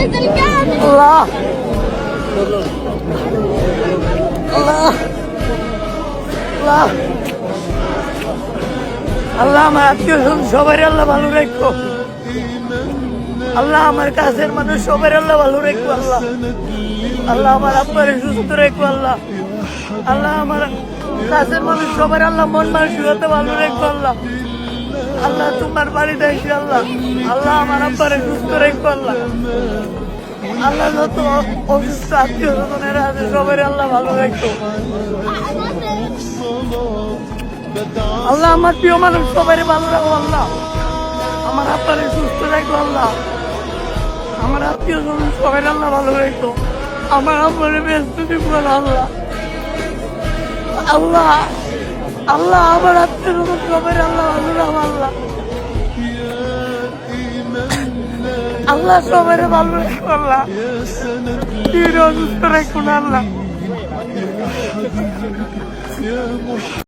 আল্লাহ আল্লাহ আল্লাহ আল্লাহ আমার আত্মীয় সবাই আল্লাহ ভালো রাখো। আল্লাহ আমার কাছের মানুষ সবাই আল্লাহ ভালো রাখো। আল্লাহ আল্লাহ আমার আব্বারে সুস্থ রাখো। আল্লাহ আল্লাহ আমার কাছের মানুষ সবাই আল্লাহ মন মানসিকতা ভালো রাখো। আল্লাহ আল্লাহ তোমার বাড়িতে এসে আল্লাহ আল্লাহ আমার আব্বারে সুস্থ রাখো। আল্লাহ আল্লাহ যত অসুস্থ আত্মীয় স্বজনেরা আছে সবাই আল্লাহ ভালো রাখো। আল্লাহ আমার প্রিয় মানুষ সবাই ভালো রাখো। আল্লাহ আমার আব্বারে সুস্থ রাখো। আল্লাহ আমার আত্মীয় স্বজন সবাই আল্লাহ ভালো রাখো। আমার আব্বারে ব্যস্ত দিব। আল্লাহ আল্লাহ আল্লাহ আমার আত্মীয় স্বজন সবাই আল্লাহ ভালো রাখো। আল্লাহ আল্লাহ সবাই ভালো রাখো। আল্লাহ অসুস্থ রাখো না। আল্লাহ